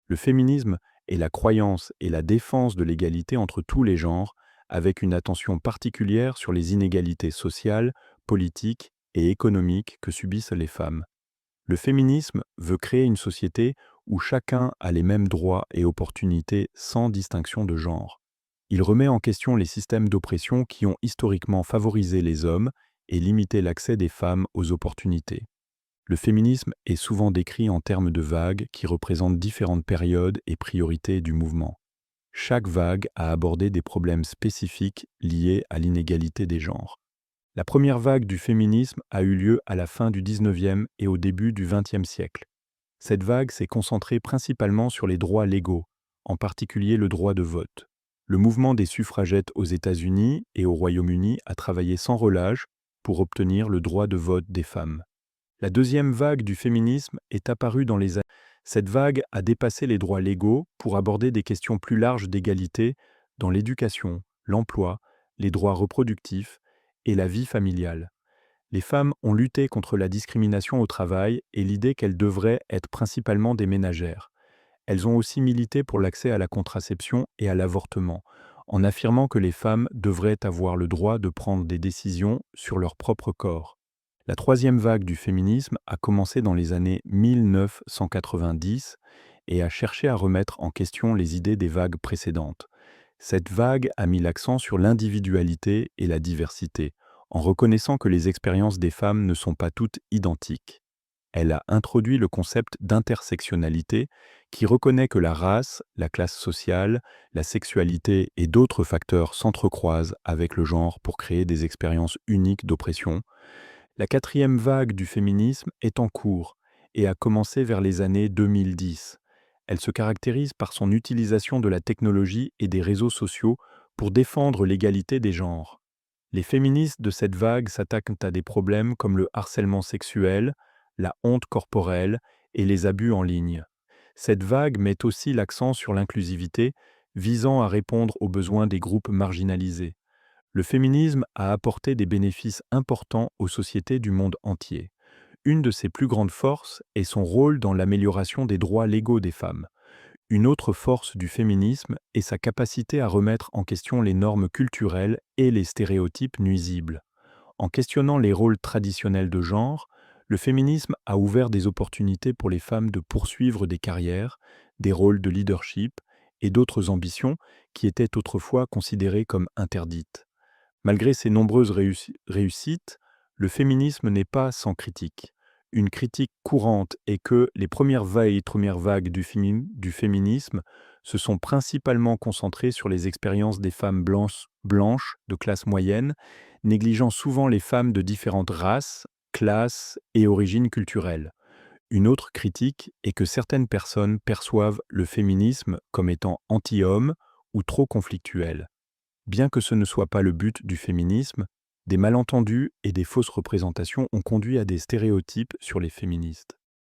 Le féminisme est la croyance et la défense de l'égalité entre tous les genres, avec une attention particulière sur les inégalités sociales, politiques et économiques que subissent les femmes. Le féminisme veut créer une société où chacun a les mêmes droits et opportunités sans distinction de genre. Il remet en question les systèmes d'oppression qui ont historiquement favorisé les hommes et limité l'accès des femmes aux opportunités. Le féminisme est souvent décrit en termes de vagues qui représentent différentes périodes et priorités du mouvement. Chaque vague a abordé des problèmes spécifiques liés à l'inégalité des genres. La première vague du féminisme a eu lieu à la fin du 19e et au début du 20e siècle. Cette vague s'est concentrée principalement sur les droits légaux, en particulier le droit de vote. Le mouvement des suffragettes aux États-Unis et au Royaume-Uni a travaillé sans relâche pour obtenir le droit de vote des femmes. La deuxième vague du féminisme est apparue dans les années. Cette vague a dépassé les droits légaux pour aborder des questions plus larges d'égalité dans l'éducation, l'emploi, les droits reproductifs et la vie familiale. Les femmes ont lutté contre la discrimination au travail et l'idée qu'elles devraient être principalement des ménagères. Elles ont aussi milité pour l'accès à la contraception et à l'avortement, en affirmant que les femmes devraient avoir le droit de prendre des décisions sur leur propre corps. La troisième vague du féminisme a commencé dans les années 1990 et a cherché à remettre en question les idées des vagues précédentes. Cette vague a mis l'accent sur l'individualité et la diversité, en reconnaissant que les expériences des femmes ne sont pas toutes identiques. Elle a introduit le concept d'intersectionnalité qui reconnaît que la race, la classe sociale, la sexualité et d'autres facteurs s'entrecroisent avec le genre pour créer des expériences uniques d'oppression. La quatrième vague du féminisme est en cours et a commencé vers les années 2010. Elle se caractérise par son utilisation de la technologie et des réseaux sociaux pour défendre l'égalité des genres. Les féministes de cette vague s'attaquent à des problèmes comme le harcèlement sexuel, la honte corporelle et les abus en ligne. Cette vague met aussi l'accent sur l'inclusivité, visant à répondre aux besoins des groupes marginalisés. Le féminisme a apporté des bénéfices importants aux sociétés du monde entier. Une de ses plus grandes forces est son rôle dans l'amélioration des droits légaux des femmes. Une autre force du féminisme est sa capacité à remettre en question les normes culturelles et les stéréotypes nuisibles. En questionnant les rôles traditionnels de genre, le féminisme a ouvert des opportunités pour les femmes de poursuivre des carrières, des rôles de leadership et d'autres ambitions qui étaient autrefois considérées comme interdites. Malgré ses nombreuses réussites, le féminisme n'est pas sans critique. Une critique courante est que les premières vagues du féminisme se sont principalement concentrées sur les expériences des femmes blanches de classe moyenne, négligeant souvent les femmes de différentes races, classes et origines culturelles. Une autre critique est que certaines personnes perçoivent le féminisme comme étant anti-homme ou trop conflictuel. Bien que ce ne soit pas le but du féminisme, des malentendus et des fausses représentations ont conduit à des stéréotypes sur les féministes.